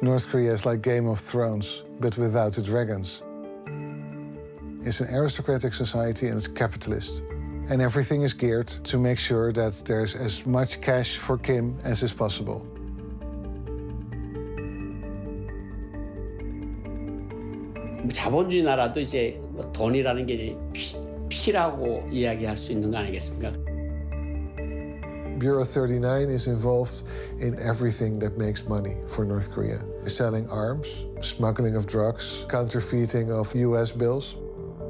North Korea is like Game of Thrones, but without the dragons. It's an aristocratic society and it's capitalist. And everything is geared to make sure that there's as much cash for Kim as is possible. 자본주의 나라도 이제 돈이라는 게 이제 피라고 이야기할 수 있는 거 아니겠습니까? Bureau 39 is involved in everything that makes money for North Korea. Selling arms, smuggling of drugs, counterfeiting of US bills.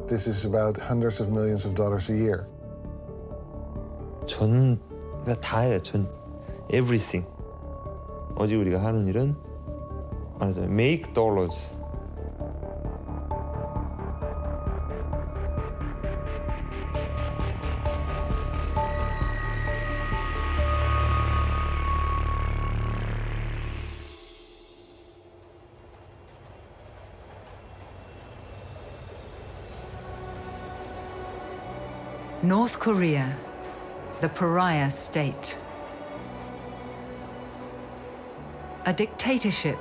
This is about hundreds of millions of dollars a year. 전 다 해요. 전 everything. 어제 우리가 하는 일은 말하자면 make dollars. North Korea, the pariah state. A dictatorship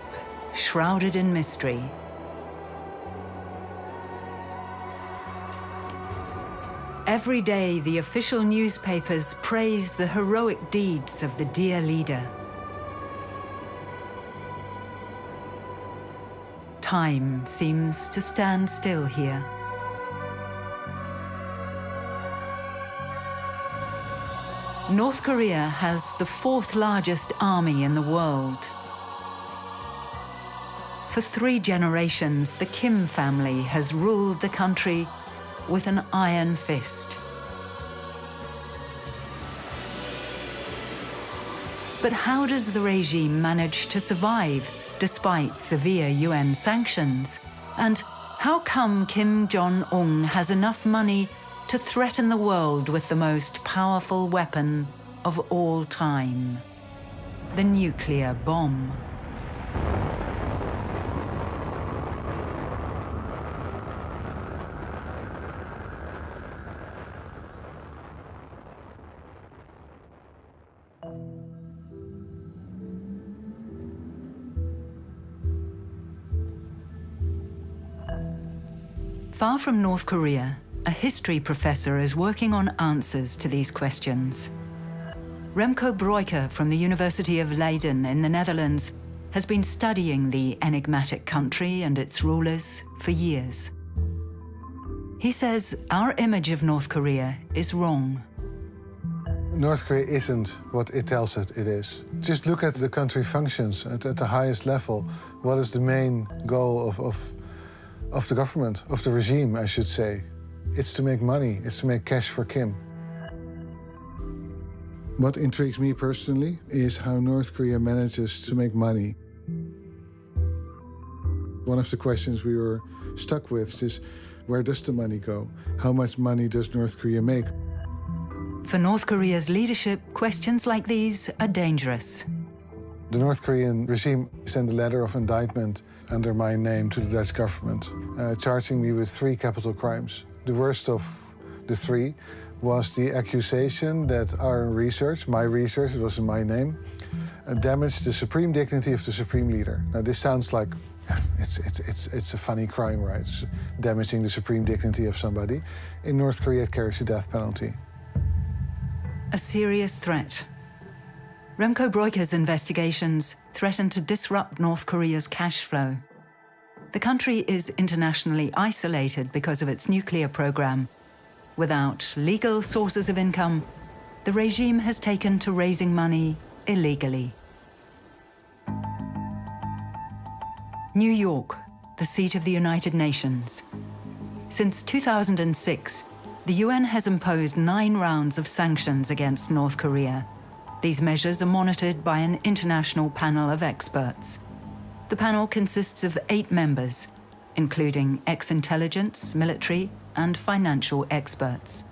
shrouded in mystery. Every day, the official newspapers praise the heroic deeds of the dear leader. Time seems to stand still here. North Korea has the fourth largest army in the world. For 3 generations, the Kim family has ruled the country with an iron fist. But how does the regime manage to survive despite severe UN sanctions? And how come Kim Jong-un has enough money to threaten the world with the most powerful weapon of all time, the nuclear bomb? Far from North Korea, a history professor is working on answers to these questions. Remco Breuker from the University of Leiden in the Netherlands has been studying the enigmatic country and its rulers for years. He says our image of North Korea is wrong. North Korea isn't what it tells it is. Just look at the country functions at the highest level. What is the main goal of the government, of the regime, I should say? It's to make money, it's to make cash for Kim. What intrigues me personally is how North Korea manages to make money. One of the questions we were stuck with is, where does the money go? How much money does North Korea make? For North Korea's leadership, questions like these are dangerous. The North Korean regime sent a letter of indictment under my name to the Dutch government, charging me with 3 capital crimes. The worst of the 3 was the accusation that our research, my research, it was in my name, damaged the supreme dignity of the supreme leader. Now this sounds like, it's a funny crime, right? It's damaging the supreme dignity of somebody. In North Korea, it carries the death penalty. A serious threat. Remco Breuker's investigations threaten to disrupt North Korea's cash flow. The country is internationally isolated because of its nuclear program. Without legal sources of income, the regime has taken to raising money illegally. New York, the seat of the United Nations. Since 2006, the UN has imposed 9 rounds of sanctions against North Korea. These measures are monitored by an international panel of experts. The panel consists of 8 members, including ex-intelligence, military, and financial experts.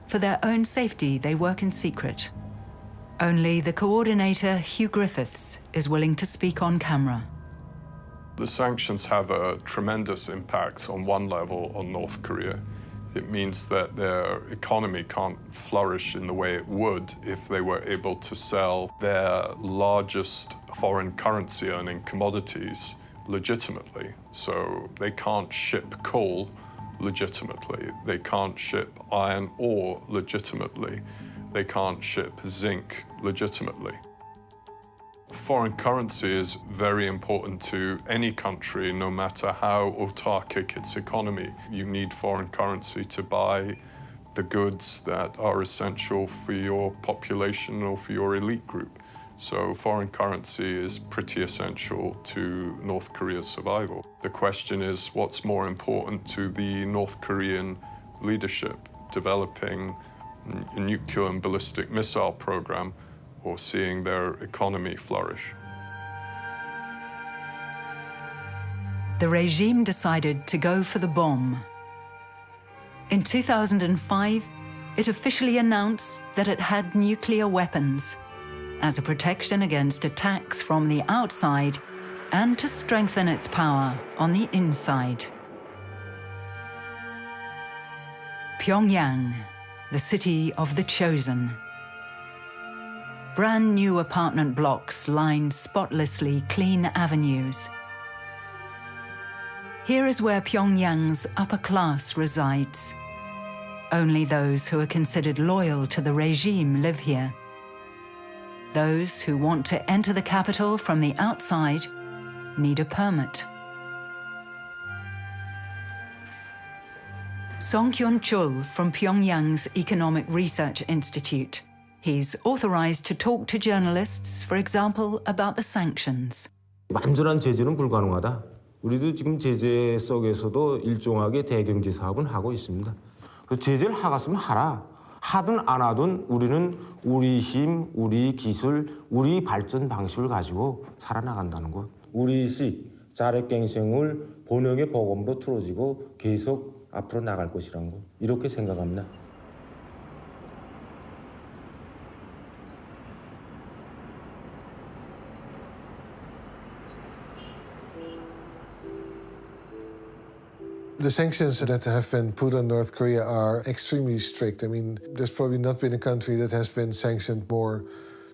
For their own safety, they work in secret. Only the coordinator, Hugh Griffiths, is willing to speak on camera. The sanctions have a tremendous impact on one level on North Korea. It means that their economy can't flourish in the way it would if they were able to sell their largest foreign currency earning commodities legitimately. So they can't ship coal legitimately. They can't ship iron ore legitimately. They can't ship zinc legitimately. Foreign currency is very important to any country, no matter how autarkic its economy. You need foreign currency to buy the goods that are essential for your population or for your elite group. So foreign currency is pretty essential to North Korea's survival. The question is, what's more important to the North Korean leadership, developing a nuclear and ballistic missile program or seeing their economy flourish? The regime decided to go for the bomb. In 2005, it officially announced that it had nuclear weapons as a protection against attacks from the outside and to strengthen its power on the inside. Pyongyang, the city of the chosen. Brand new apartment blocks lined spotlessly clean avenues. Here is where Pyongyang's upper class resides. Only those who are considered loyal to the regime live here. Those who want to enter the capital from the outside need a permit. Song Kyun-chul from Pyongyang's Economic Research Institute. He's authorized to talk to journalists, for example, about the sanctions. 완전한 제재는 불가능하다. 우리도 지금 제재 속에서도 일종하게 대경제 사업은 하고 있습니다. 그 제재를 하겠으면 하라. 하든 안 하든 우리는 우리 힘, 우리 기술, 우리 발전 방식을 가지고 살아나간다는 것. 우리식 자력갱생을 본영의 보검으로 틀어지고 계속 앞으로 나갈 것이라는 것. 이렇게 생각합니다. The sanctions that have been put on North Korea are extremely strict. I mean, there's probably not been a country that has been sanctioned more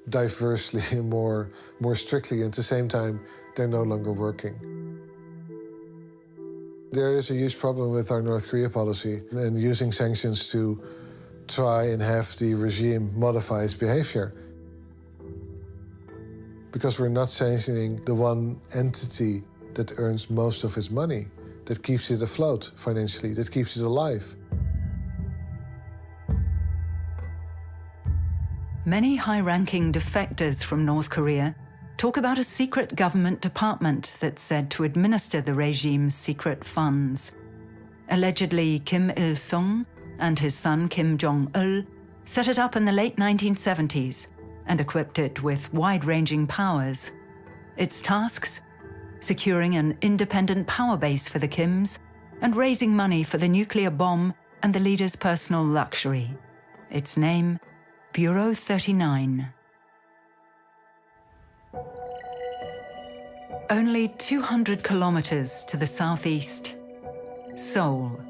diversely and more strictly. At the same time, they're no longer working. There is a huge problem with our North Korea policy and using sanctions to try and have the regime modify its behavior. Because we're not sanctioning the one entity that earns most of its money, that keeps it afloat financially, that keeps it alive. Many high-ranking defectors from North Korea talk about a secret government department that's said to administer the regime's secret funds. Allegedly, Kim Il-sung and his son Kim Jong-il set it up in the late 1970s and equipped it with wide-ranging powers. Its tasks? Securing an independent power base for the Kims and raising money for the nuclear bomb and the leader's personal luxury. Its name, Bureau 39. Only 200 kilometers to the southeast, Seoul,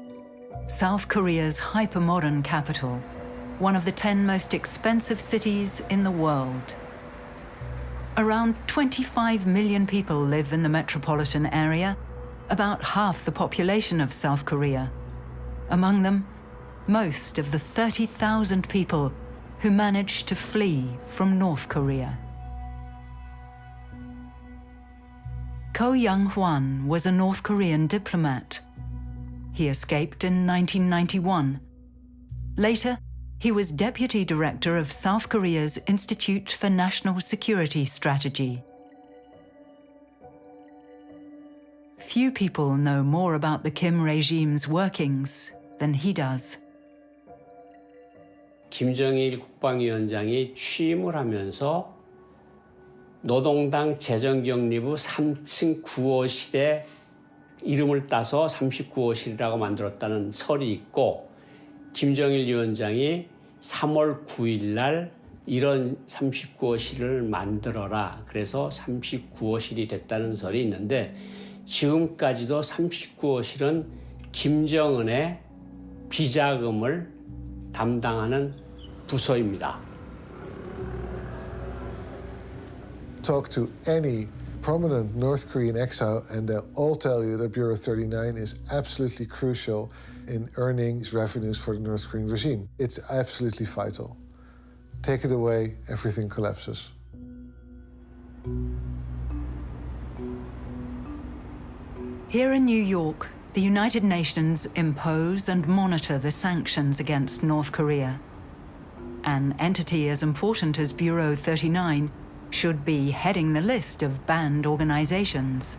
South Korea's hypermodern capital, one of the 10 most expensive cities in the world. Around 25 million people live in the metropolitan area, about half the population of South Korea. Among them, most of the 30,000 people who managed to flee from North Korea. Ko Young-hwan was a North Korean diplomat. He escaped in 1991. Later, he was deputy director of South Korea's Institute for National Security Strategy. Few people know more about the Kim regime's workings than he does. 김정일 국방위원장이 취임을 하면서 노동당 재정경리부 3층 9호실에 이름을 따서 39호실이라고 만들었다는 설이 있고 김정일 위원장이 3월 9일 날 이런 39호실을 만들어라. 그래서 39호실이 됐다는 설이 있는데 지금까지도 39호실은 김정은의 비자금을 담당하는 부서입니다. Talk to any prominent North Korean exile and they'll all tell you that Bureau 39 is absolutely crucial in earnings, revenues for the North Korean regime. It's absolutely vital. Take it away, everything collapses. Here in New York, the United Nations impose and monitor the sanctions against North Korea. An entity as important as Bureau 39 should be heading the list of banned organizations.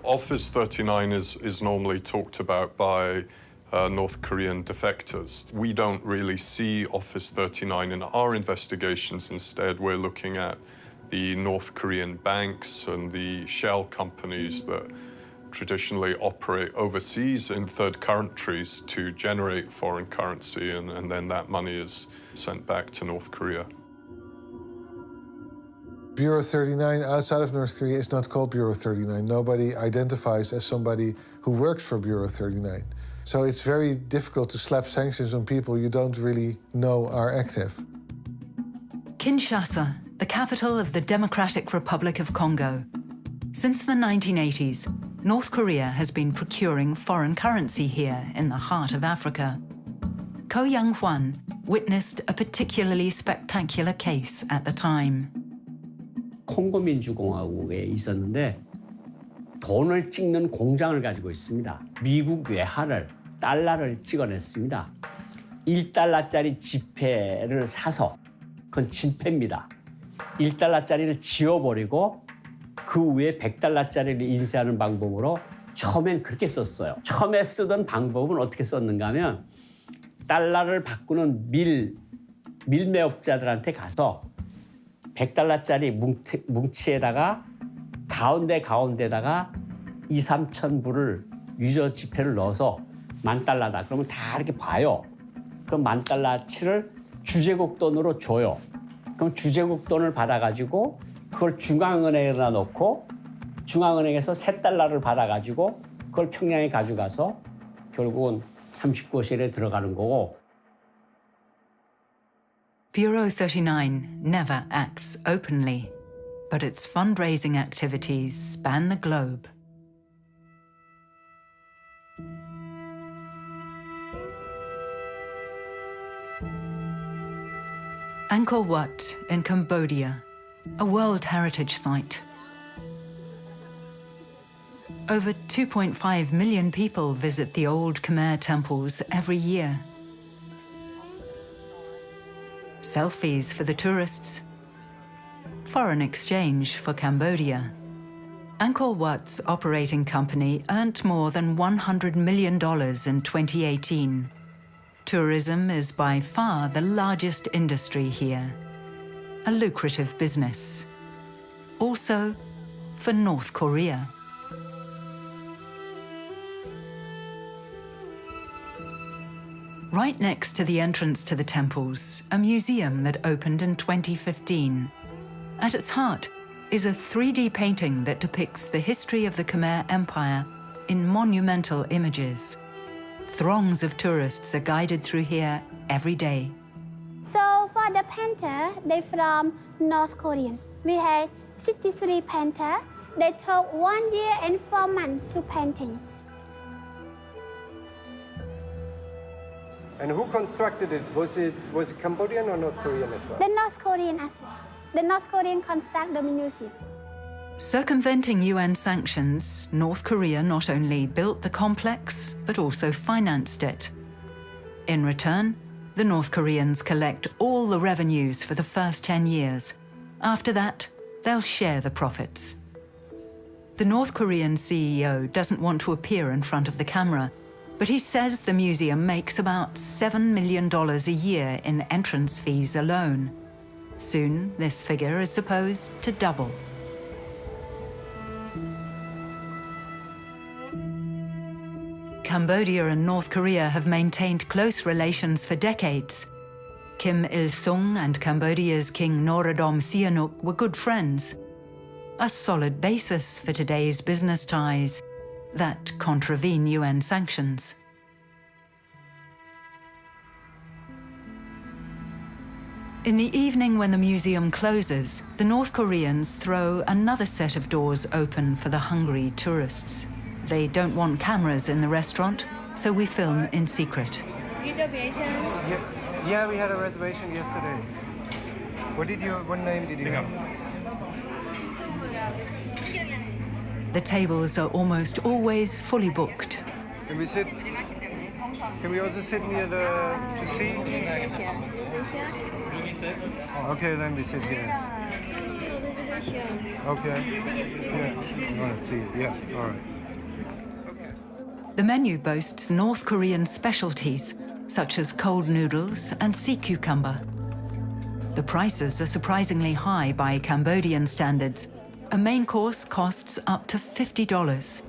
Office 39 is normally talked about by North Korean defectors. We don't really see Office 39 in our investigations. Instead, we're looking at the North Korean banks and the shell companies that traditionally operate overseas in third countries to generate foreign currency, and then that money is sent back to North Korea. Bureau 39 outside of North Korea is not called Bureau 39. Nobody identifies as somebody who works for Bureau 39. So it's very difficult to slap sanctions on people you don't really know are active. Kinshasa, the capital of the Democratic Republic of Congo. Since the 1980s, North Korea has been procuring foreign currency here in the heart of Africa. Ko Young-hwan witnessed a particularly spectacular case at the time. 콩고 민주공화국에 있었는데 돈을 찍는 공장을 가지고 있습니다. 미국 외화를, 달러를 찍어냈습니다. 1달러짜리 지폐를 사서, 그건 진폐입니다. 1달러짜리를 지워버리고 그 위에 100달러짜리를 인쇄하는 방법으로 처음엔 그렇게 썼어요. 처음에 쓰던 방법은 어떻게 썼는가 하면 달러를 바꾸는 밀매업자들한테 가서 100달러짜리 뭉치에다가 가운데다가 2, 3천 불을 유저 지폐를 넣어서 10,000달러다. 그러면 다 이렇게 봐요. 그럼 10,000달러치를 주제국 돈으로 줘요. 그럼 주제국 돈을 받아가지고 그걸 중앙은행에다 넣고 중앙은행에서 3달러를 받아가지고 그걸 평양에 가져가서 결국은 39호실에 들어가는 거고. Bureau 39 never acts openly, but its fundraising activities span the globe. Angkor Wat in Cambodia, a World Heritage Site. Over 2.5 million people visit the old Khmer temples every year. Selfies for the tourists. Foreign exchange for Cambodia. Angkor Wat's operating company earned more than $100 million in 2018. Tourism is by far the largest industry here. A lucrative business. Also for North Korea. Right next to the entrance to the temples, a museum that opened in 2015. At its heart is a 3D painting that depicts the history of the Khmer Empire in monumental images. Throngs of tourists are guided through here every day. So for the painter, they from North Korean. We had 63 painters. They took 1 year and 4 months to painting. And who constructed it? Was it Cambodian or North Korean as well? The North Korean as well. The North Korean construct the museum. Circumventing UN sanctions, North Korea not only built the complex, but also financed it. In return, the North Koreans collect all the revenues for the first 10 years. After that, they'll share the profits. The North Korean CEO doesn't want to appear in front of the camera, but he says the museum makes about $7 million a year in entrance fees alone. Soon, this figure is supposed to double. Cambodia and North Korea have maintained close relations for decades. Kim Il-sung and Cambodia's King Norodom Sihanouk were good friends. A solid basis for today's business ties that contravene UN sanctions. In the evening when the museum closes, the North Koreans throw another set of doors open for the hungry tourists. They don't want cameras in the restaurant, so we film in secret. Yeah, we had a reservation yesterday. What name did you have? The tables are almost always fully booked. Can we sit? Can we also sit near the sea? Okay, then we sit here. Okay. Yeah, I want to see it. Yeah, all right. The menu boasts North Korean specialties, such as cold noodles and sea cucumber. The prices are surprisingly high by Cambodian standards. A main course costs up to $50.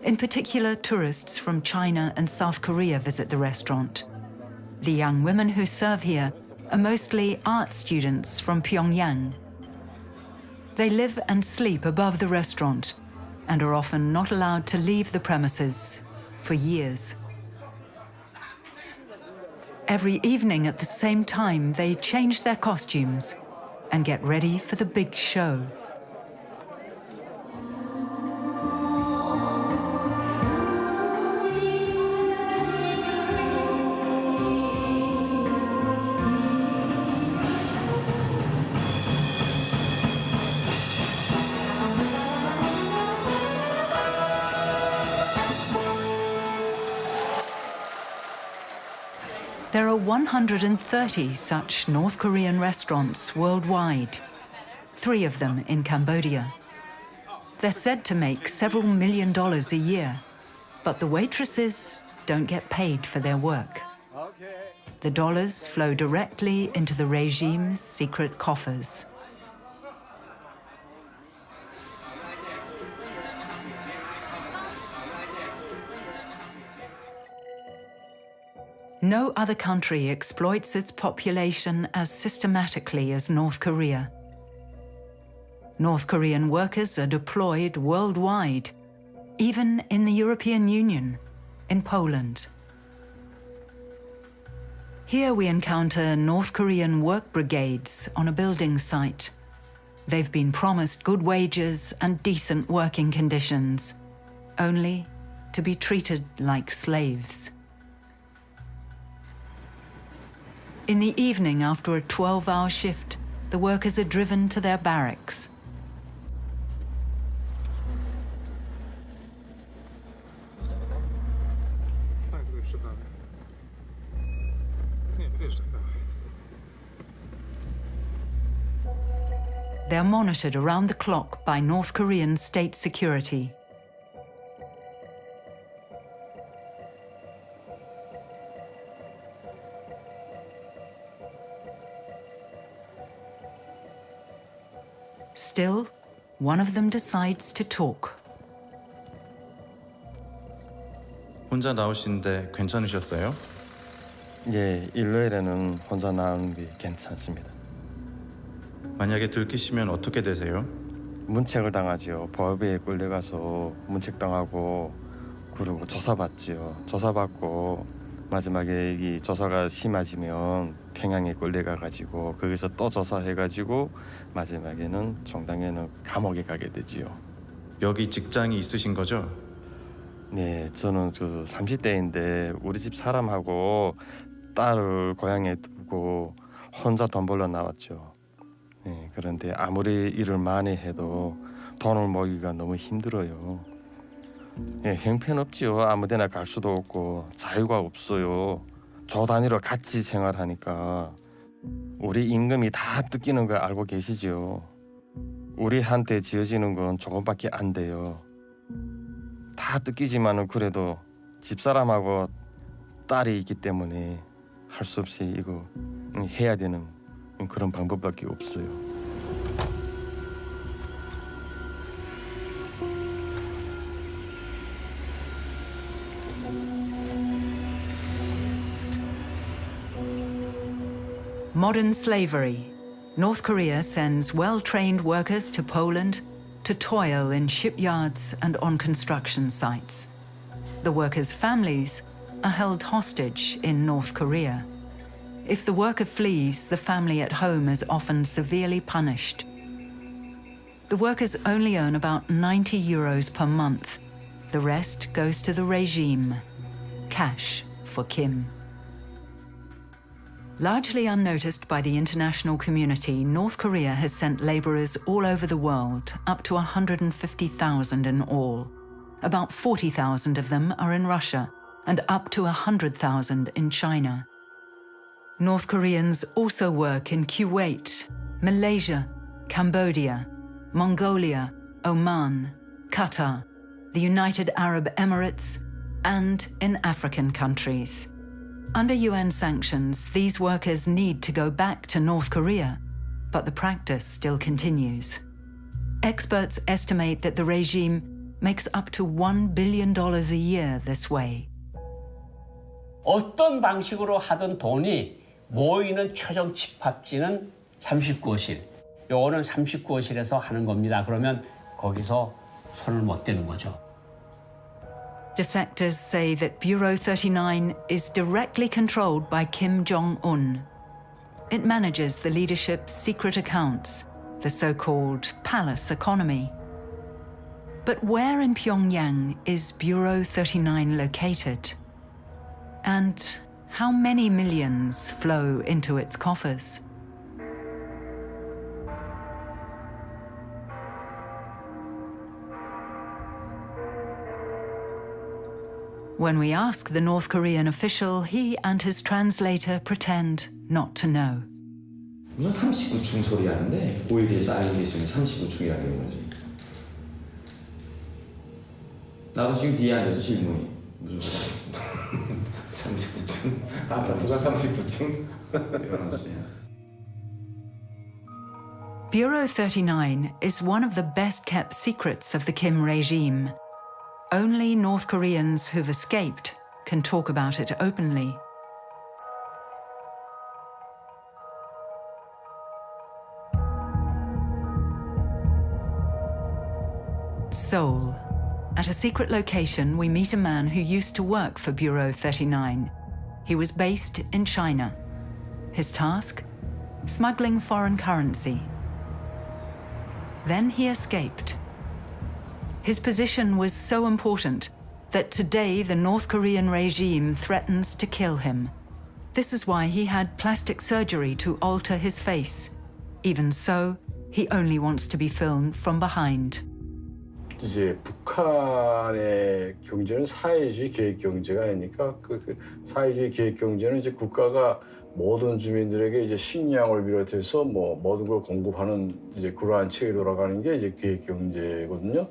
In particular, tourists from China and South Korea visit the restaurant. The young women who serve here are mostly art students from Pyongyang. They live and sleep above the restaurant and are often not allowed to leave the premises for years. Every evening at the same time, they change their costumes and get ready for the big show. There are 130 such North Korean restaurants worldwide, 3 of them in Cambodia. They're said to make several $1 million a year, but the waitresses don't get paid for their work. The dollars flow directly into the regime's secret coffers. No other country exploits its population as systematically as North Korea. North Korean workers are deployed worldwide, even in the European Union, in Poland. Here we encounter North Korean work brigades on a building site. They've been promised good wages and decent working conditions, only to be treated like slaves. In the evening, after a 12-hour shift, the workers are driven to their barracks. They're monitored around the clock by North Korean state security. Still, one of them decides to talk. 혼자 나오시는데 괜찮으셨어요? 예, 일요일에는 혼자 나오는 게 괜찮습니다. 만약에 들키시면 어떻게 되세요? 문책을 당하지요. 법에 끌려가서 문책당하고 그리고 조사받지요. 조사받고 마지막에 이 조사가 심해지면 평양에 끌려가가지고 거기서 또 조사해가지고 마지막에는 종당에는 감옥에 가게 되지요. 여기 직장이 있으신 거죠? 네, 저는 30대인데 우리 집 사람하고 딸을 고향에 두고 혼자 돈 벌러 나왔죠. 네, 그런데 아무리 일을 많이 해도 돈을 모으기가 너무 힘들어요. 네, 형편없지요. 아무데나 갈 수도 없고 자유가 없어요. 조 단위로 같이 생활하니까 우리 임금이 다 뜯기는 거 알고 계시죠? 우리한테 지어지는 건 조금밖에 안 돼요. 다 뜯기지만은 그래도 집사람하고 딸이 있기 때문에 할 수 없이 이거 해야 되는 그런 방법밖에 없어요. Modern slavery. North Korea sends well-trained workers to Poland to toil in shipyards and on construction sites. The workers' families are held hostage in North Korea. If the worker flees, the family at home is often severely punished. The workers only earn about 90 euros per month. The rest goes to the regime. Cash for Kim. Largely unnoticed by the international community, North Korea has sent laborers all over the world, up to 150,000 in all. About 40,000 of them are in Russia, and up to 100,000 in China. North Koreans also work in Kuwait, Malaysia, Cambodia, Mongolia, Oman, Qatar, the United Arab Emirates, and in African countries. Under UN sanctions, these workers need to go back to North Korea, but the practice still continues. Experts estimate that the regime makes up to $1 billion a year this way. 어떤 방식으로 하던 돈이 모이는 최종 집합지는 39호실. 요거는 39호실에서 하는 겁니다. 그러면 거기서 손을 못 대는 거죠. Defectors say that Bureau 39 is directly controlled by Kim Jong-un. It manages the leadership's secret accounts, the so-called palace economy. But where in Pyongyang is Bureau 39 located? And how many millions flow into its coffers? When we ask the North Korean official, he and his translator pretend not to know. 무슨 39층 소리 하는데 오일에서 알고리즘이 39층이라는 거지. 나도 지금 뒤에 앉아서 질문이 무슨 소리야? 39층? 아파트가 39층? Bureau 39 is one of the best-kept secrets of the Kim regime. Only North Koreans who've escaped can talk about it openly. Seoul. At a secret location, we meet a man who used to work for Bureau 39. He was based in China. His task? Smuggling foreign currency. Then he escaped. His position was so important that today the North Korean regime threatens to kill him. This is why he had plastic surgery to alter his face. Even so, he only wants to be filmed from behind. 이제 북한의 경제는 사회주의 계획 경제가 아니니까 그 사회주의 계획 경제는 이제 국가가 모든 주민들에게 이제 식량을 비롯해서 뭐 모든 걸 공급하는 이제 그러한 체계 돌아가는 게 이제 계획 경제거든요.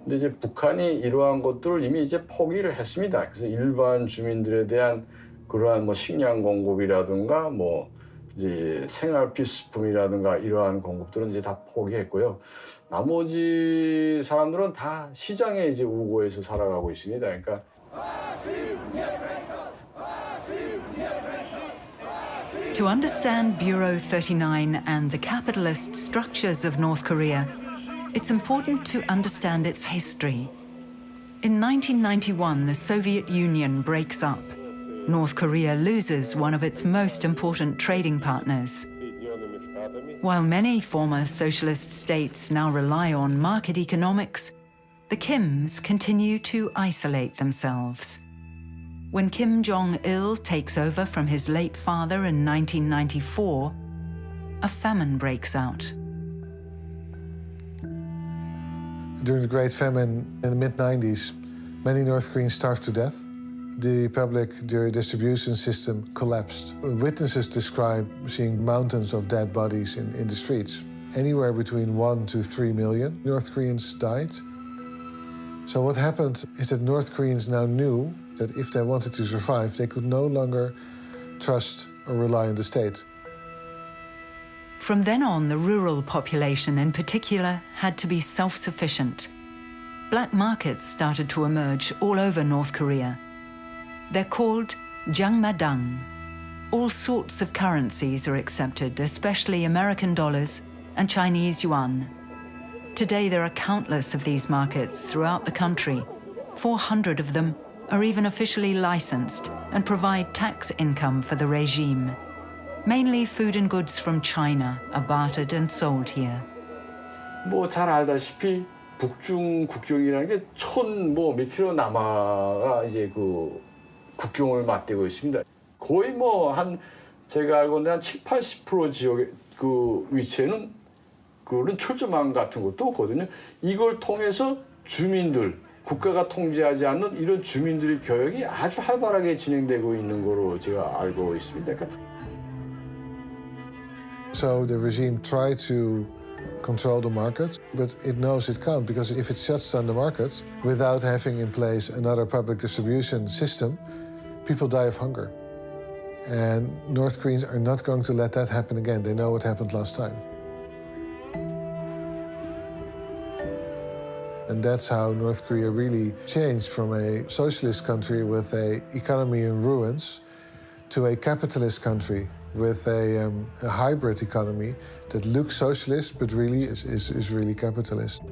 근데 이제 북한이 이러한 것들을 이미 이제 포기를 했습니다. 그래서 일반 주민들에 대한 그러한 뭐 식량 공급이라든가 뭐 이제 생활 필수품이라든가 이러한 공급들은 이제 다 포기했고요. 나머지 사람들은 다 시장에 이제 우고해서 살아가고 있습니다. 그러니까 To understand Bureau 39 and the capitalist structures of North Korea, it's important to understand its history. In 1991, the Soviet Union breaks up. North Korea loses one of its most important trading partners. While many former socialist states now rely on market economics, the Kims continue to isolate themselves. When Kim Jong-il takes over from his late father in 1994, a famine breaks out. During the Great Famine in the mid-90s, many North Koreans starved to death. The public distribution system collapsed. Witnesses describe seeing mountains of dead bodies in the streets. Anywhere between 1 to 3 million North Koreans died. So what happened is that North Koreans now knew that if they wanted to survive, they could no longer trust or rely on the state. From then on, the rural population in particular had to be self-sufficient. Black markets started to emerge all over North Korea. They're called jangmadang. All sorts of currencies are accepted, especially American dollars and Chinese yuan. Today there are countless of these markets throughout the country. 400 of them are even officially licensed and provide tax income for the regime. Mainly food and goods from China are bartered and sold here. 뭐 잘 알다시피 북중 국경이라는 게 몇 킬로 남아가 이제 그 국경을 맞대고 있습니다. 거의 뭐 제가 알고는 한 70-80% 지역의 그 위치에는 그런 철조망 같은 것도 없거든요. 이걸 통해서 주민들, 국가가 통제하지 않는 이런 주민들의 교역이 아주 활발하게 진행되고 있는 거로 제가 알고 있습니다. So the regime tried to control the market, but it knows it can't, because if it shuts down the market without having in place another public distribution system, people die of hunger. And North Koreans are not going to let that happen again. They know what happened last time. And that's how North Korea really changed from a socialist country with an economy in ruins to a capitalist country with a hybrid economy that looks socialist but really is really capitalist.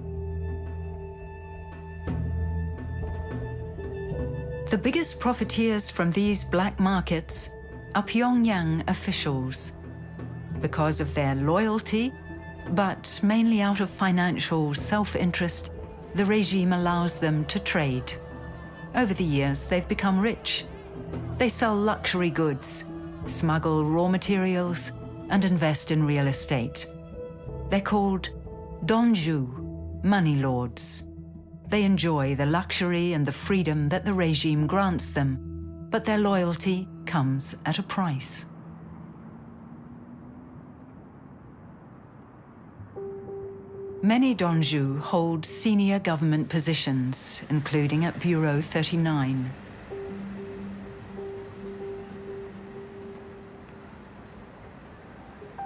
The biggest profiteers from these black markets are Pyongyang officials. Because of their loyalty, but mainly out of financial self-interest, the regime allows them to trade. Over the years, they've become rich. They sell luxury goods, smuggle raw materials, and invest in real estate. They're called donju, money lords. They enjoy the luxury and the freedom that the regime grants them, but their loyalty comes at a price. Many donju hold senior government positions, including at Bureau 39.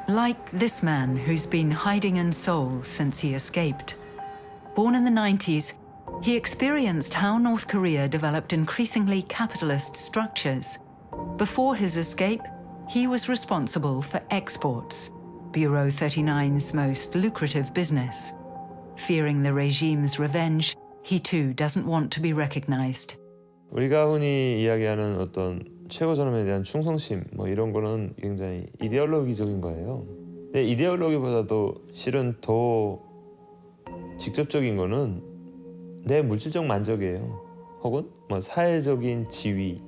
Like this man who's been hiding in Seoul since he escaped. Born in the 90s, he experienced how North Korea developed increasingly capitalist structures. Before his escape, he was responsible for exports, Bureau 39's most lucrative business. Fearing the regime's revenge, he too doesn't want to be recognized. 우리가 흔히 이야기하는 어떤 최고 존엄에 대한 충성심 이런 거는 굉장히 이데올로기적인 거예요. 근데 이데올로기보다도 실은 더 직접적인 거는 내 물질적 만족이에요. 혹은 사회적인 지위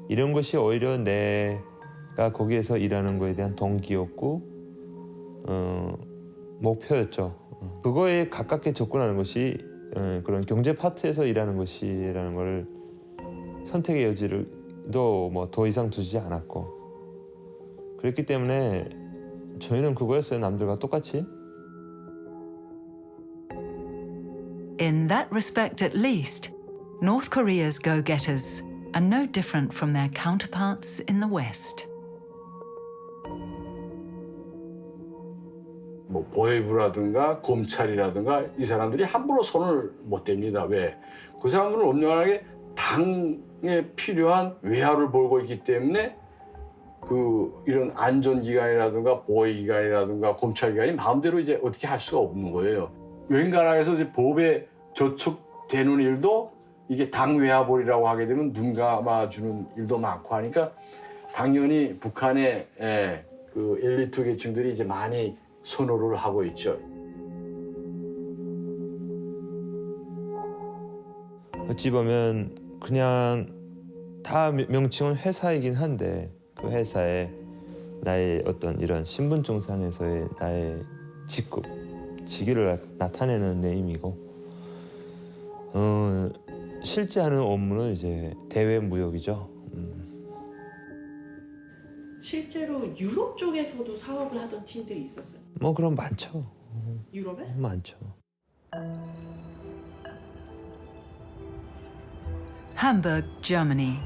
이런 것이 오히려 내가 거기에서 일하는 거에 대한 동기였고 목표였죠. 그거에 가깝게 접근하는 것이 그런 경제 파트에서 일하는 것이라는 걸 선택의 여지를 더 이상 두지 않았고 그랬기 때문에 저희는 그거였어요. 남들과 똑같이. In that respect at least, North Korea's go-getters are no different from their counterparts in the West. 보위부라든가 검찰이라든가 이 사람들이 함부로 손을 못 댑니다. 왜? 그 사람들은 엄연하게 당에 필요한 외화를 벌고 있기 때문에 이런 안전기관이라든가 보위기관이라든가 검찰기관이 마음대로 이제 어떻게 할 수가 없는 거예요. 웬간하에서 이제 법에 저촉되는 일도 이게 당외화벌이라고 하게 되면 눈 감아주는 일도 많고 하니까 당연히 북한의 그 엘리트 계층들이 이제 많이 선호를 하고 있죠. 어찌 보면 그냥 다 명칭은 회사이긴 한데 그 회사에 나의 어떤 이런 신분증상에서의 나의 직급, 직위를 나타내는 네임이고 실제 하는 업무는 이제 대외 무역이죠. 실제로 유럽 쪽에서도 사업을 하던 팀들이 있었어요? 그럼 많죠. 유럽에? 많죠. Hamburg, Germany.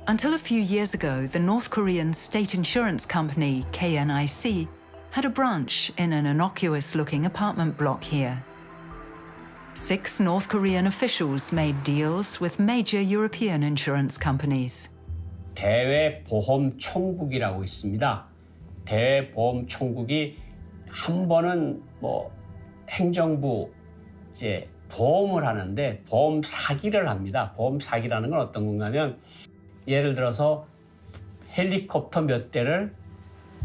Until a few years ago, the North Korean state insurance company KNIC had a branch in an innocuous-looking apartment block here. 6 North Korean officials made deals with major European insurance companies. 대외보험총국이라고 있습니다. 대외보험총국이 한 번은 행정부 이제 보험을 하는데 보험 사기를 합니다. 보험 사기라는 건 어떤 건가면 예를 들어서 헬리콥터 몇 대를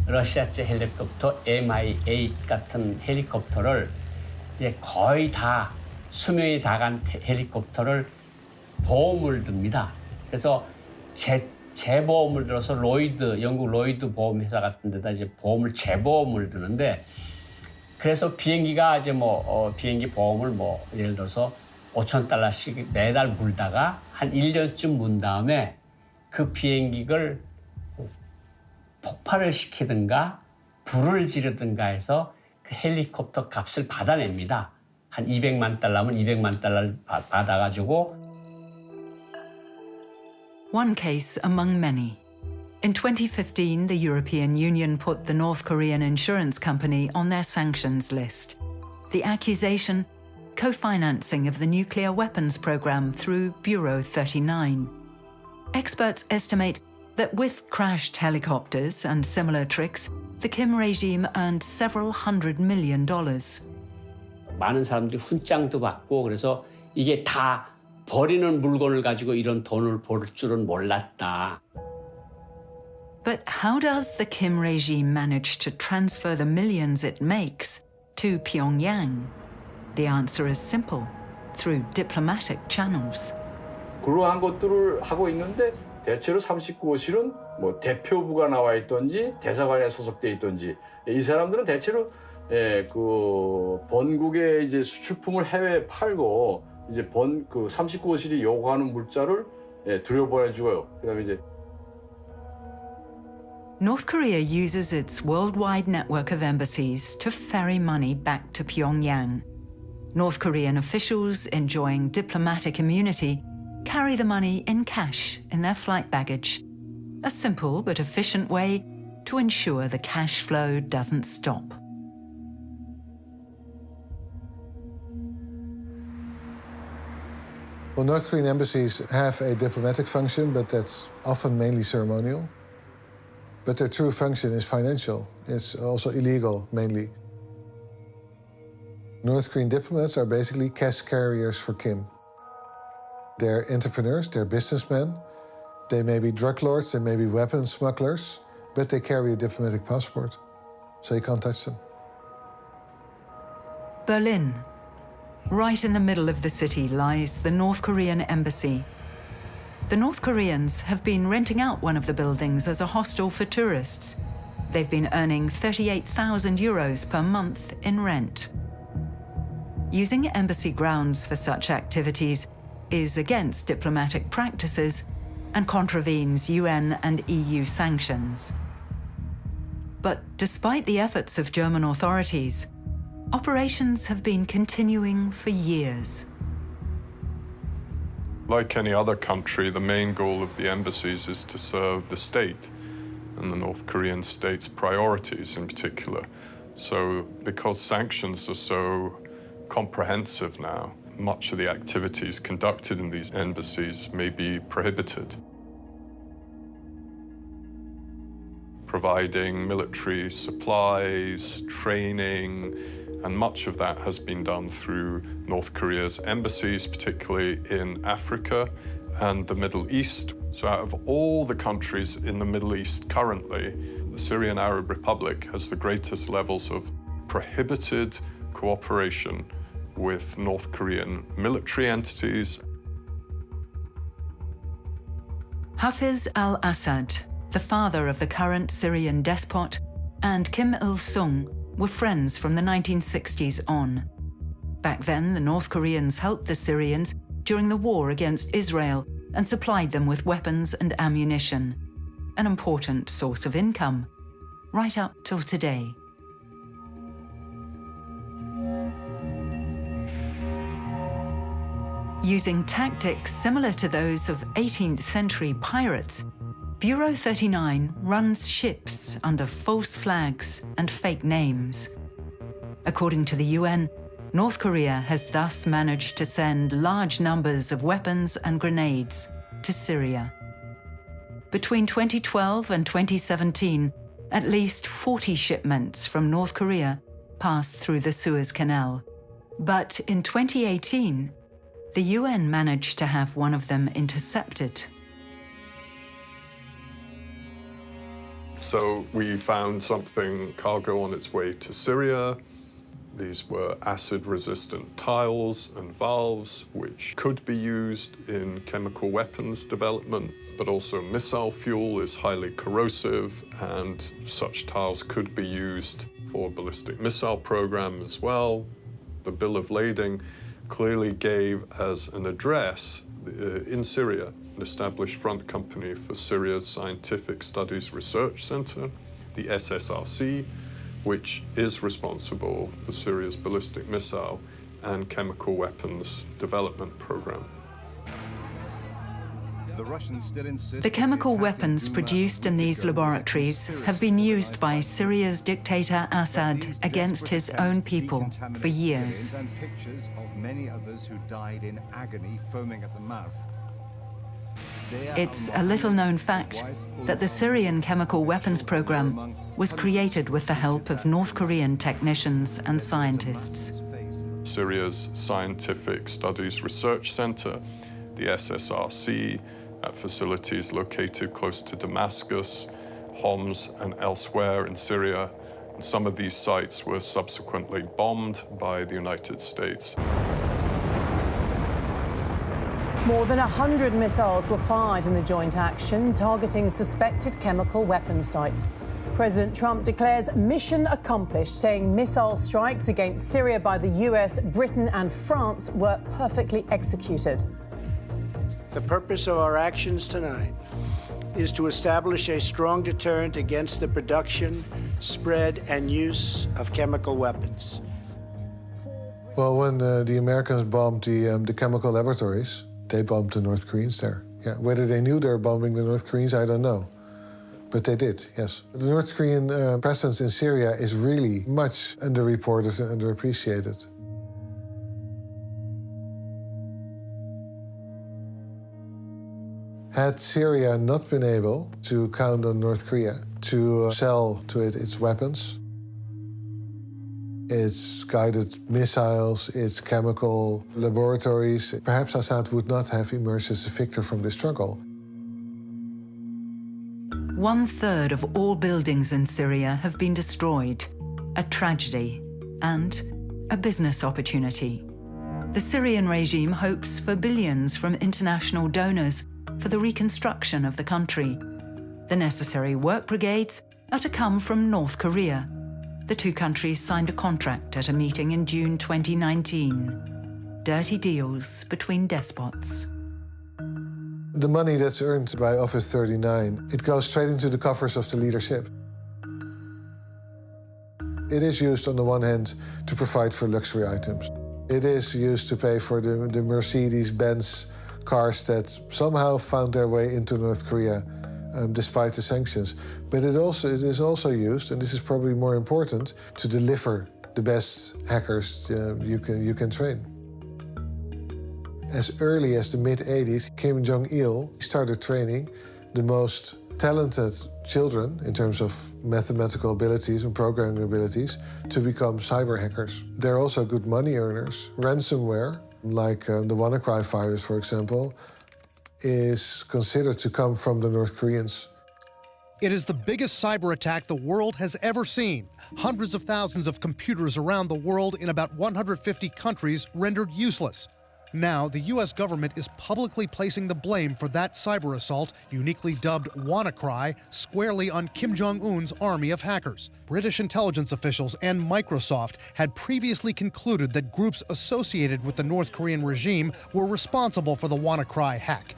러시아제 헬리콥터 MI8 같은 헬리콥터를 이제 거의 다 수명이 다간 헬리콥터를 보험을 듭니다. 그래서 재보험을 들어서 영국 로이드 보험회사 같은 데다 이제 재보험을 드는데 그래서 비행기가 이제 비행기 보험을 예를 들어서 $5,000씩 매달 물다가 한 1년쯤 문 다음에 그 비행기를 폭발을 시키든가 불을 지르든가 해서 그 헬리콥터 값을 받아냅니다. 한 $200만 200만 달러를 받아가지고. One case among many. In 2015, the European Union put the North Korean insurance company on their sanctions list. The accusation, co-financing of the nuclear weapons program through Bureau 39. Experts estimate that with crashed helicopters and similar tricks, the Kim regime earned several $100 million. 많은 사람들이 훈장도 받고 그래서 이게 다 버리는 물건을 가지고 이런 돈을 벌 줄은 몰랐다. But how does the Kim regime manage to transfer the millions it makes to Pyongyang? The answer is simple, through diplomatic channels. 그러한 것들을 하고 있는데 대체로 39호실은 대표부가 나와 있든지 대사관에 소속돼 있든지 이 사람들은 대체로 그 본국의 이제 수출품을 해외에 팔고 이제 39호실이 요구하는 물자를 들여보내주고요. 그다음에 이제 North Korea uses its worldwide network of embassies to ferry money back to Pyongyang. North Korean officials enjoying diplomatic immunity carry the money in cash in their flight baggage. A simple but efficient way to ensure the cash flow doesn't stop. Well, North Korean embassies have a diplomatic function, but that's often mainly ceremonial. But their true function is financial. It's also illegal, mainly. North Korean diplomats are basically cash carriers for Kim. They're entrepreneurs, they're businessmen. They may be drug lords, they may be weapons smugglers, but they carry a diplomatic passport, so you can't touch them. Berlin. Right in the middle of the city lies the North Korean embassy. The North Koreans have been renting out one of the buildings as a hostel for tourists. They've been earning 38,000 euros per month in rent. Using embassy grounds for such activities is against diplomatic practices and contravenes UN and EU sanctions. But despite the efforts of German authorities, operations have been continuing for years. Like any other country, the main goal of the embassies is to serve the state and the North Korean state's priorities in particular. So because sanctions are so comprehensive now, much of the activities conducted in these embassies may be prohibited. Providing military supplies, training, and much of that has been done through North Korea's embassies, particularly in Africa and the Middle East. So out of all the countries in the Middle East currently, the Syrian Arab Republic has the greatest levels of prohibited cooperation with North Korean military entities. Hafiz al-Assad, the father of the current Syrian despot, and Kim Il-sung were friends from the 1960s on. Back then, the North Koreans helped the Syrians during the war against Israel and supplied them with weapons and ammunition, an important source of income, right up till today. Using tactics similar to those of 18th century pirates, Bureau 39 runs ships under false flags and fake names. According to the UN, North Korea has thus managed to send large numbers of weapons and grenades to Syria. Between 2012 and 2017, at least 40 shipments from North Korea passed through the Suez Canal. But in 2018, the UN managed to have one of them intercepted. So we found something, cargo on its way to Syria. These were acid-resistant tiles and valves, which could be used in chemical weapons development, but also missile fuel is highly corrosive, and such tiles could be used for ballistic missile program as well. The bill of lading clearly gave as an address in Syria an established front company for Syria's Scientific Studies Research Center, the SSRC, which is responsible for Syria's ballistic missile and chemical weapons development program. The chemical weapons produced in these laboratories have been used by Syria's dictator Assad against his own people for years. It's a little-known fact that the Syrian chemical weapons program was created with the help of North Korean technicians and scientists. Syria's Scientific Studies Research Center, the SSRC, at facilities located close to Damascus, Homs, and elsewhere in Syria. And some of these sites were subsequently bombed by the United States. More than 100 missiles were fired in the joint action, targeting suspected chemical weapons sites. President Trump declares mission accomplished, saying missile strikes against Syria by the US, Britain, and France were perfectly executed. The purpose of our actions tonight is to establish a strong deterrent against the production, spread, and use of chemical weapons. Well, when the Americans bombed the chemical laboratories, they bombed the North Koreans there. Yeah, whether they knew they were bombing the North Koreans, I don't know. But they did, yes. The North Korean presence in Syria is really much underreported and underappreciated. Had Syria not been able to count on North Korea to sell to it its weapons, its guided missiles, its chemical laboratories, perhaps Assad would not have emerged as a victor from this struggle. 1/3 of all buildings in Syria have been destroyed, a tragedy and a business opportunity. The Syrian regime hopes for billions from international donors for the reconstruction of the country. The necessary work brigades are to come from North Korea. The two countries signed a contract at a meeting in June 2019. Dirty deals between despots. The money that's earned by Office 39, it goes straight into the coffers of the leadership. It is used on the one hand to provide for luxury items. It is used to pay for the Mercedes-Benz cars that somehow found their way into North Korea despite the sanctions. But it is also used, and this is probably more important, to deliver the best hackers you can train. As early as the mid-80s, Kim Jong-il started training the most talented children in terms of mathematical abilities and programming abilities to become cyber hackers. They're also good money earners. Ransomware, like the WannaCry virus, for example, is considered to come from the North Koreans. It is the biggest cyber attack the world has ever seen. Hundreds of thousands of computers around the world in about 150 countries rendered useless. Now, the U.S. government is publicly placing the blame for that cyber assault, uniquely dubbed WannaCry, squarely on Kim Jong-un's army of hackers. British intelligence officials and Microsoft had previously concluded that groups associated with the North Korean regime were responsible for the WannaCry hack.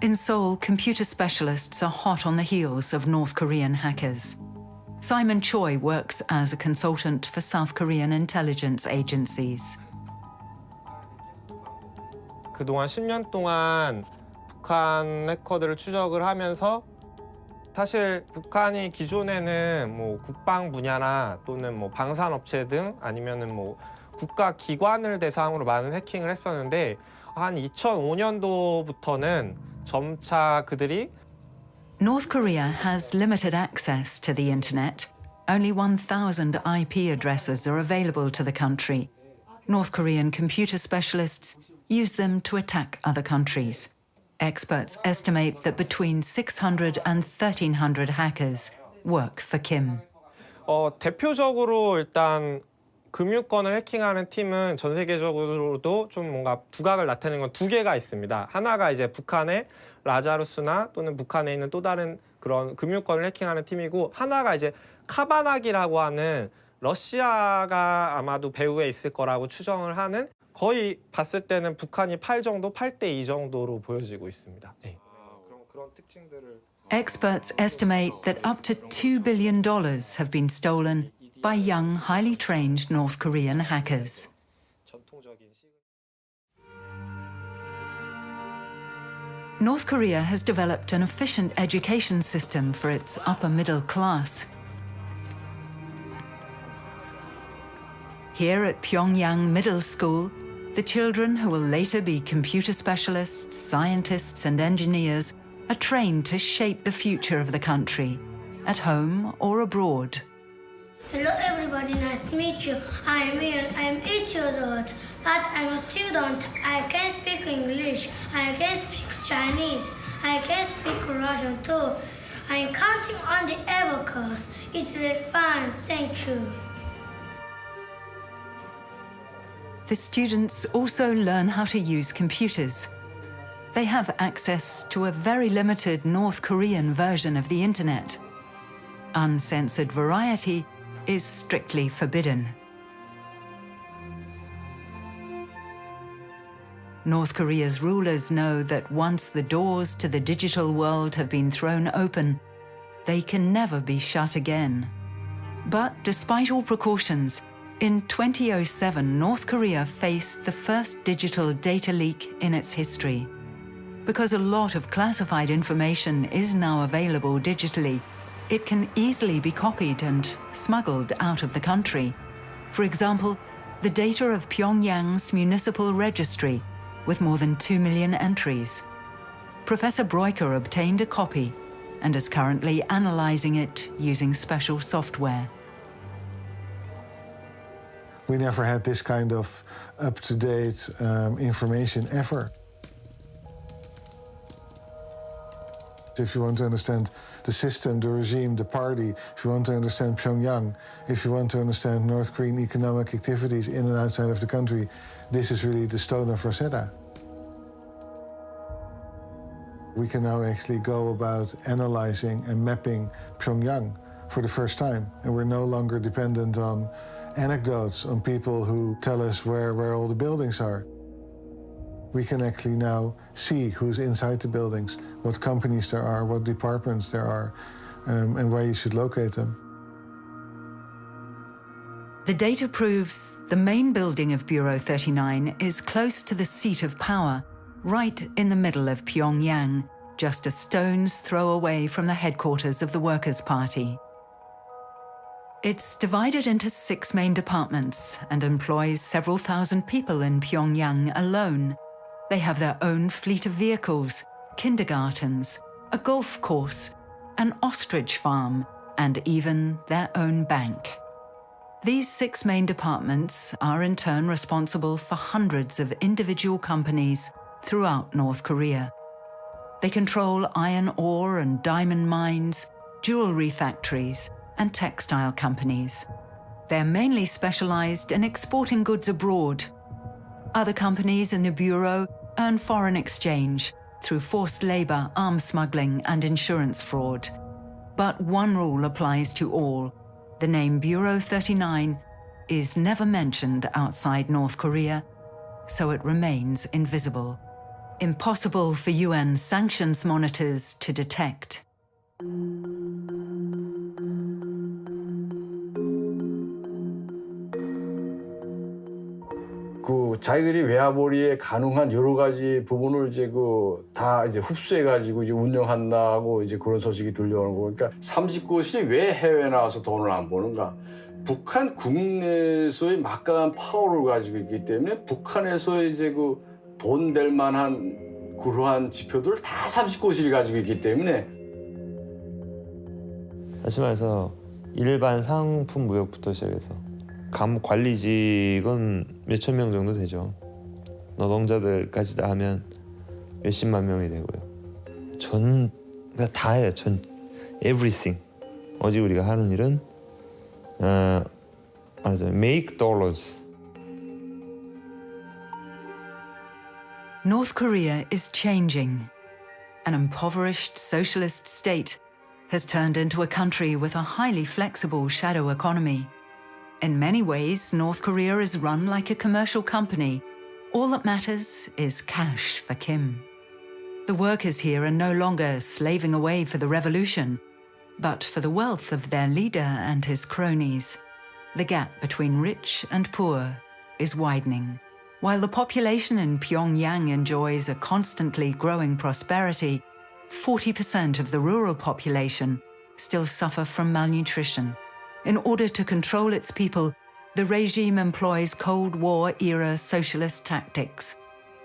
In Seoul, computer specialists are hot on the heels of North Korean hackers. Simon Choi works as a consultant for South Korean intelligence agencies. 그동안 10년 동안 북한 해커들을 추적을 하면서 사실 북한이 기존에는 뭐 국방 분야나 또는 뭐 방산업체 등 아니면은 뭐 국가 기관을 대상으로 많은 해킹을 했었는데 한 2005년도부터는 점차 그들이 North Korea has limited access to the internet. Only 1,000 IP addresses are available to the country. North Korean computer specialists use them to attack other countries. Experts estimate that between 600 and 1,300 hackers work for Kim. 대표적으로 일단 금융권을 해킹하는 팀은 전 세계적으로도 좀 뭔가 두각을 나타내는 건 두 개가 있습니다. 하나가 이제 북한의 라자루스나 또는 북한에 있는 또 다른 그런 금융권을 해킹하는 팀이고, 하나가 이제 카바나기라고 하는 러시아가 아마도 배후에 있을 거라고 추정을 하는, 거의 봤을 때는 북한이 8대 2 정도로 보여지고 있습니다. 네. 그런 특징들을 Experts estimate that up to $2 billion have been stolen by young, highly trained North Korean hackers. North Korea has developed an efficient education system for its upper middle class. Here at Pyongyang Middle School, the children who will later be computer specialists, scientists, and engineers are trained to shape the future of the country, at home or abroad. Hello everybody, nice to meet you. I am Ian, I am 8 years old, but I'm a student. I can speak English, I can speak Chinese, I can speak Russian too. I am counting on the abacus. It's really fun, thank you. The students also learn how to use computers. They have access to a very limited North Korean version of the internet. Uncensored variety is strictly forbidden. North Korea's rulers know that once the doors to the digital world have been thrown open, they can never be shut again. But despite all precautions, in 2007, North Korea faced the first digital data leak in its history. Because a lot of classified information is now available digitally, it can easily be copied and smuggled out of the country. For example, the data of Pyongyang's municipal registry, with more than 2 million entries. Professor Breuker obtained a copy and is currently analyzing it using special software. We never had this kind of up-to-date information ever. If you want to understand the system, the regime, the party, if you want to understand Pyongyang, if you want to understand North Korean economic activities in and outside of the country, this is really the stone of Rosetta. We can now actually go about analyzing and mapping Pyongyang for the first time, and we're no longer dependent on anecdotes, on people who tell us where all the buildings are. We can actually now see who's inside the buildings, what companies there are, what departments there are, and where you should locate them. The data proves the main building of Bureau 39 is close to the seat of power, right in the middle of Pyongyang, just a stone's throw away from the headquarters of the Workers' Party. It's divided into 6 main departments and employs several thousand people in Pyongyang alone. They have their own fleet of vehicles, kindergartens, a golf course, an ostrich farm, and even their own bank. These 6 main departments are in turn responsible for hundreds of individual companies throughout North Korea. They control iron ore and diamond mines, jewelry factories, and textile companies. They're mainly specialized in exporting goods abroad. Other companies in the Bureau earn foreign exchange through forced labor, arms smuggling, and insurance fraud. But one rule applies to all. The name Bureau 39 is never mentioned outside North Korea, so it remains invisible. Impossible for UN sanctions monitors to detect. 자기들이 외화벌이에 가능한 여러 가지 부분을 이제 다 이제 흡수해가지고 이제 운영한다고 이제 그런 소식이 들려오는 거. 그러니까 39실이 왜 해외에 나와서 돈을 안 버는가? 북한 국내에서의 막강한 파워를 가지고 있기 때문에 북한에서 이제 돈 될 만한 그러한 지표들을 다 39실이 가지고 있기 때문에. 다시 말해서 일반 상품 무역부터 시작해서 감옥 관리직은 몇천 명 정도 되죠. 노동자들까지 다 하면 몇십만 명이 되고요. 그러니까 다 해요. everything. 오직 우리가 하는 일은 make dollars. North Korea is changing. An impoverished socialist state has turned into a country with a highly flexible shadow economy. In many ways, North Korea is run like a commercial company. All that matters is cash for Kim. The workers here are no longer slaving away for the revolution, but for the wealth of their leader and his cronies. The gap between rich and poor is widening. While the population in Pyongyang enjoys a constantly growing prosperity, 40% of the rural population still suffer from malnutrition. In order to control its people, the regime employs Cold War-era socialist tactics.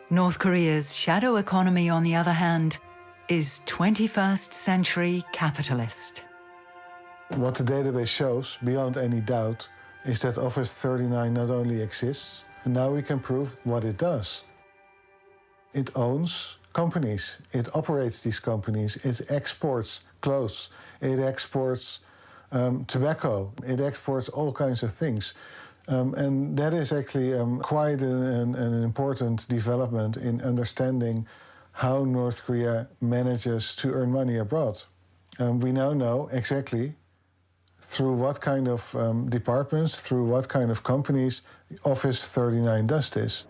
North Korea's shadow economy, on the other hand, is 21st century capitalist. What the database shows, beyond any doubt, is that Office 39 not only exists, and now we can prove what it does. It owns companies, it operates these companies, it exports clothes, it exports tobacco, it exports all kinds of things. And that is actually quite an important development in understanding how North Korea manages to earn money abroad. We now know exactly through what kind of departments, through what kind of companies Office 39 does this.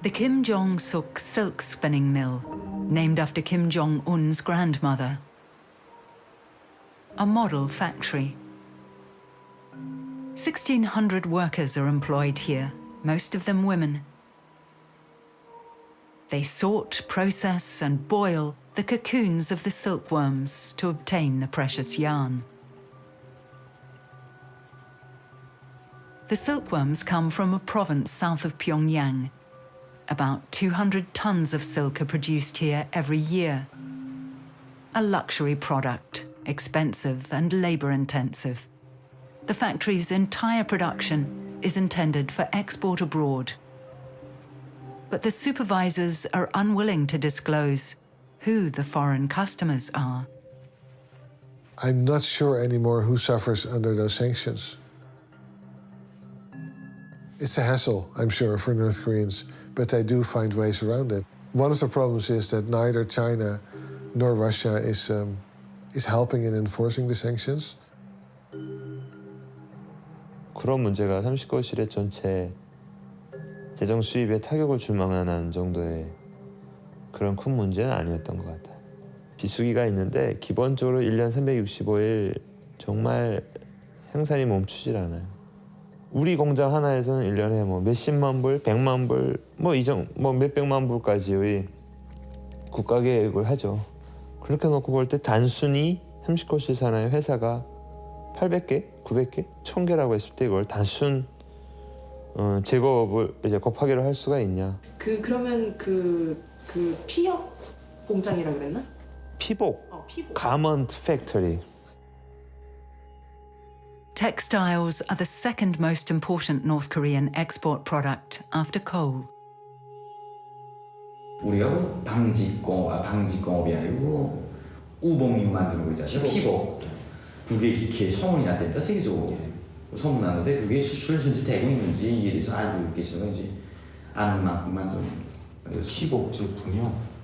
The Kim Jong-suk silk spinning mill, named after Kim Jong-un's grandmother. A model factory. 1,600 workers are employed here, most of them women. They sort, process, and boil the cocoons of the silkworms to obtain the precious yarn. The silkworms come from a province south of Pyongyang. About 200 tons of silk are produced here every year. A luxury product, expensive and labor-intensive. The factory's entire production is intended for export abroad. But the supervisors are unwilling to disclose who the foreign customers are. I'm not sure anymore who suffers under those sanctions. It's a hassle, I'm sure, for North Koreans, but they do find ways around it. One of the problems is that neither China nor Russia is helping in enforcing the sanctions. 그런 문제가 39실의 전체 재정 수입에 타격을 줄 만한 정도의 그런 큰 문제는 아니었던 것 같아요. 비수기가 있는데 기본적으로 1년 365일 정말 생산이 멈추질 않아요. 우리 공장 하나에서는 1년에 뭐 몇십만 불, 100만 불, 뭐 몇백만 불까지의 국가 계획을 하죠. 그렇게 놓고 볼 때 단순히 39실 산하의 회사가 800개, 900개, 1000개라고 했을 때 이걸 단순 제거업을 이제 곱하기로 할 수가 있냐? 그러면 그 피혁 공장이라 그랬나? 피복. garment factory. Textiles are the second most important North Korean export product after coal. 우리가 방직공업이 아니고 우복류 만드는 거 있잖아요. 피복. 그게 기계에 소문이 났답니다. 세계적으로 소문 났는데 그게 수출 현재 되고 있는지 이에 대해서 알고 계시는 건지 아는 만큼만 좀. 피복 제품이요.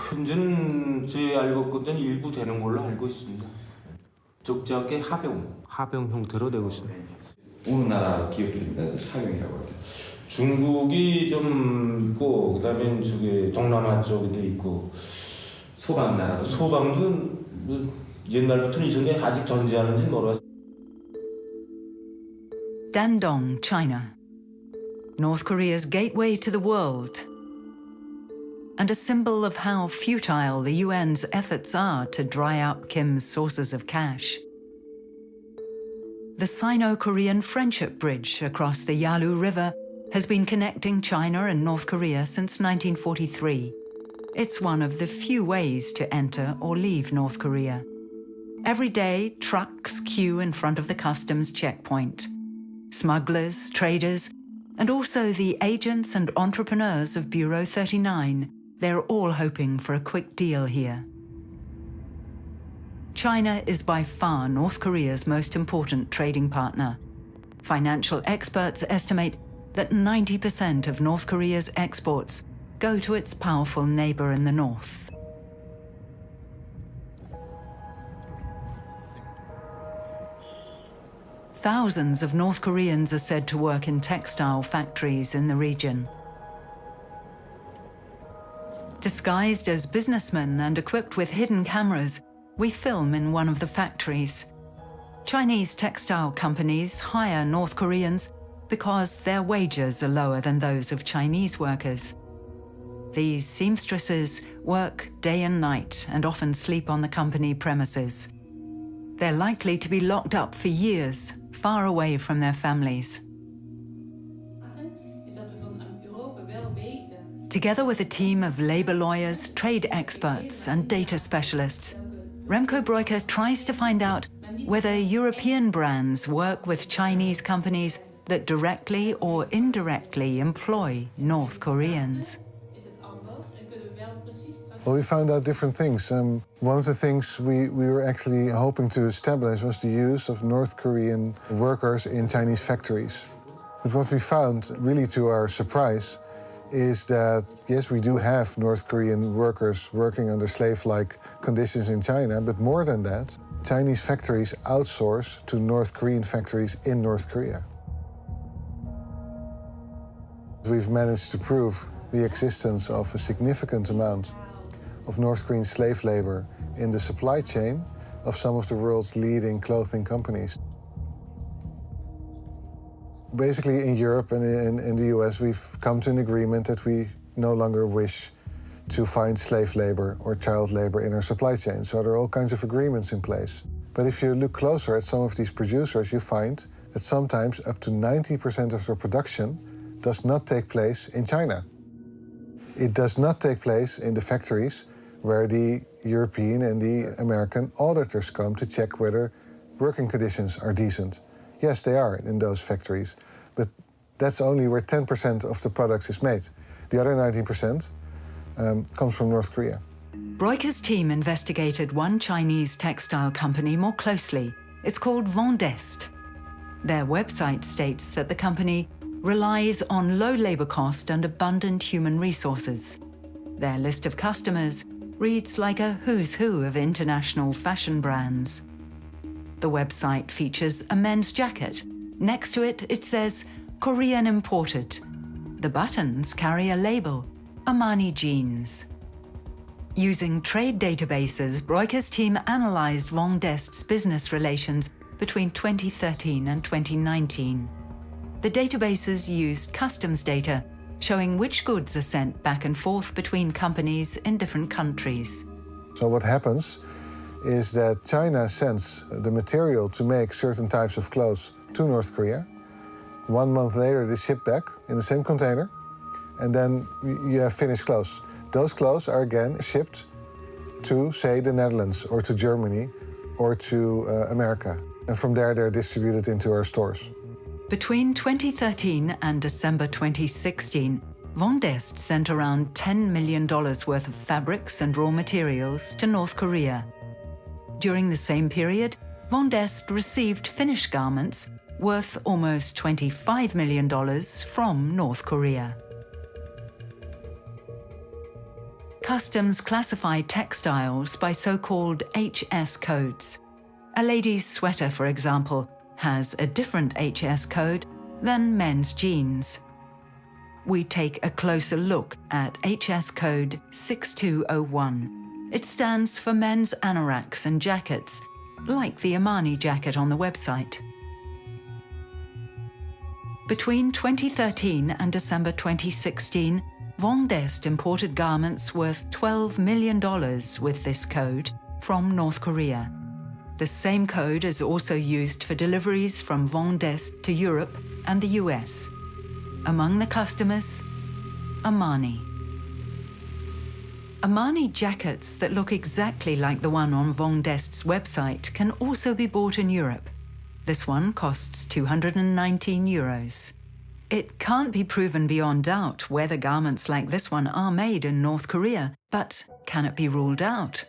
현재는 제 알고 있거든 일부 되는 걸로 알고 있습니다. 적자게 하병 형태로 되고 있습니다. 어느 나라 기업들입니까? 하병이라고 할때. 중국이 좀 있고 그다음에 저기 동남아 쪽에도 있고 소방 나라도 소방도 옛날부터 있었는데 아직 존재하는지 모르겠어요. Dandong, China. North Korea's gateway to the world. And a symbol of how futile the UN's efforts are to dry up Kim's sources of cash. The Sino-Korean Friendship Bridge across the Yalu River has been connecting China and North Korea since 1943. It's one of the few ways to enter or leave North Korea. Every day, trucks queue in front of the customs checkpoint. Smugglers, traders, and also the agents and entrepreneurs of Bureau 39. They're all hoping for a quick deal here. China is by far North Korea's most important trading partner. Financial experts estimate that 90% of North Korea's exports go to its powerful neighbor in the north. Thousands of North Koreans are said to work in textile factories in the region. Disguised as businessmen and equipped with hidden cameras, we film in one of the factories. Chinese textile companies hire North Koreans because their wages are lower than those of Chinese workers. These seamstresses work day and night and often sleep on the company premises. They're likely to be locked up for years, far away from their families. Together with a team of labor lawyers, trade experts, and data specialists, Remco Breuker tries to find out whether European brands work with Chinese companies that directly or indirectly employ North Koreans. Well, we found out different things. One of the things we were actually hoping to establish was the use of North Korean workers in Chinese factories. But what we found, really to our surprise, is that, yes, we do have North Korean workers working under slave-like conditions in China, but more than that, Chinese factories outsource to North Korean factories in North Korea. We've managed to prove the existence of a significant amount of North Korean slave labor in the supply chain of some of the world's leading clothing companies. Basically, in Europe and in the US, we've come to an agreement that we no longer wish to find slave labor or child labor in our supply chain. So there are all kinds of agreements in place. But if you look closer at some of these producers, you find that sometimes up to 90% of their production does not take place in China. It does not take place in the factories where the European and the American auditors come to check whether working conditions are decent. Yes, they are in those factories, but that's only where 10% of the product is made. The other 90% comes from North Korea. Breuker's team investigated one Chinese textile company more closely. It's called Vendeste. Their website states that the company relies on low labor cost and abundant human resources. Their list of customers reads like a who's who of international fashion brands. The website features a men's jacket. Next to it, it says Korean imported. The buttons carry a label, Armani jeans. Using trade databases, Breuker's team analyzed Vendeste's business relations between 2013 and 2019. The databases used customs data showing which goods are sent back and forth between companies in different countries. So what happens is that China sends the material to make certain types of clothes to North Korea. 1 month later, they ship back in the same container, and then you have finished clothes. Those clothes are again shipped to, say, the Netherlands or to Germany or to America. And from there, they're distributed into our stores. Between 2013 and December 2016, Vendeste sent around $10 million worth of fabrics and raw materials to North Korea. During the same period, Vendeste received finished garments worth almost $25 million from North Korea. Customs classify textiles by so-called HS codes. A lady's sweater, for example, has a different HS code than men's jeans. We take a closer look at HS code 6201. It stands for men's anoraks and jackets, like the Armani jacket on the website. Between 2013 and December 2016, Vendeste imported garments worth $12 million with this code from North Korea. The same code is also used for deliveries from Vendeste to Europe and the US. Among the customers, Armani. Armani jackets that look exactly like the one on Vendeste's website can also be bought in Europe. This one costs €219. It can't be proven beyond doubt whether garments like this one are made in North Korea, but can it be ruled out?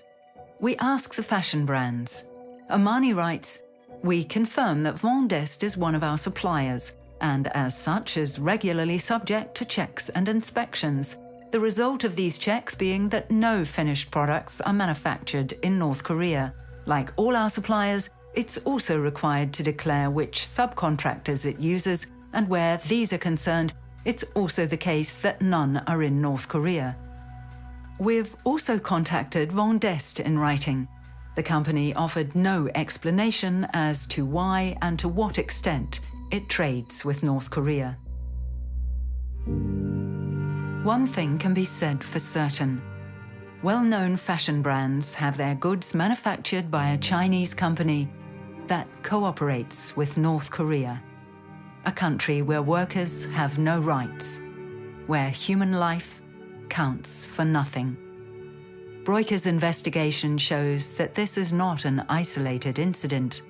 We ask the fashion brands. Armani writes, "We confirm that Van d'Est is one of our suppliers, and as such is regularly subject to checks and inspections. The result of these checks being that no finished products are manufactured in North Korea. Like all our suppliers, it's also required to declare which subcontractors it uses, and where these are concerned, it's also the case that none are in North Korea." We've also contacted Van d'Est in writing. The company offered no explanation as to why and to what extent it trades with North Korea. One thing can be said for certain. Well-known fashion brands have their goods manufactured by a Chinese company that cooperates with North Korea, a country where workers have no rights, where human life counts for nothing. Broika's investigation shows that this is not an isolated incident.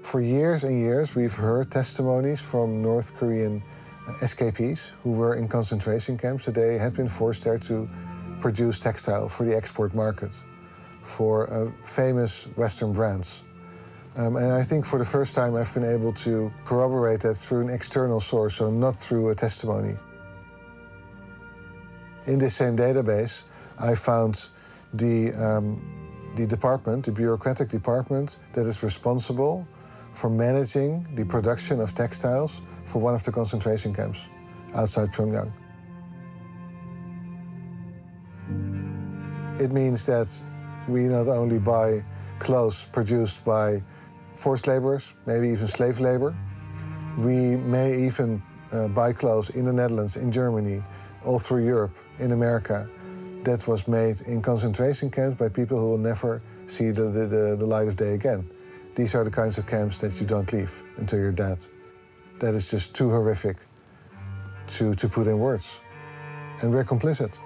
For years and years, we've heard testimonies from North Korean escapees who were in concentration camps that they had been forced there to produce textile for the export market, for famous Western brands. And I think for the first time I've been able to corroborate that through an external source, so not through a testimony. In this same database, I found the department, the bureaucratic department that is responsible for managing the production of textiles for one of the concentration camps outside Pyongyang. It means that we not only buy clothes produced by forced laborers, maybe even slave labor, we may even buy clothes in the Netherlands, in Germany, all through Europe, in America, that was made in concentration camps by people who will never see the light of day again. These are the kinds of camps that you don't leave until you're dead. That is just too horrific to put in words. And we're complicit.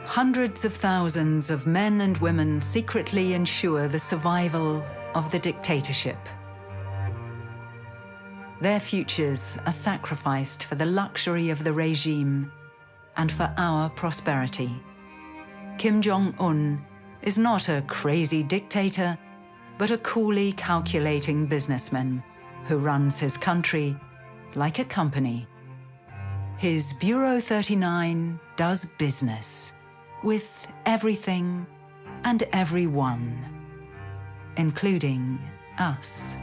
Hundreds of thousands of men and women secretly ensure the survival of the dictatorship. Their futures are sacrificed for the luxury of the regime and for our prosperity. Kim Jong-un is not a crazy dictator, but a coolly calculating businessman who runs his country like a company. His Bureau 39 does business with everything and everyone, including us.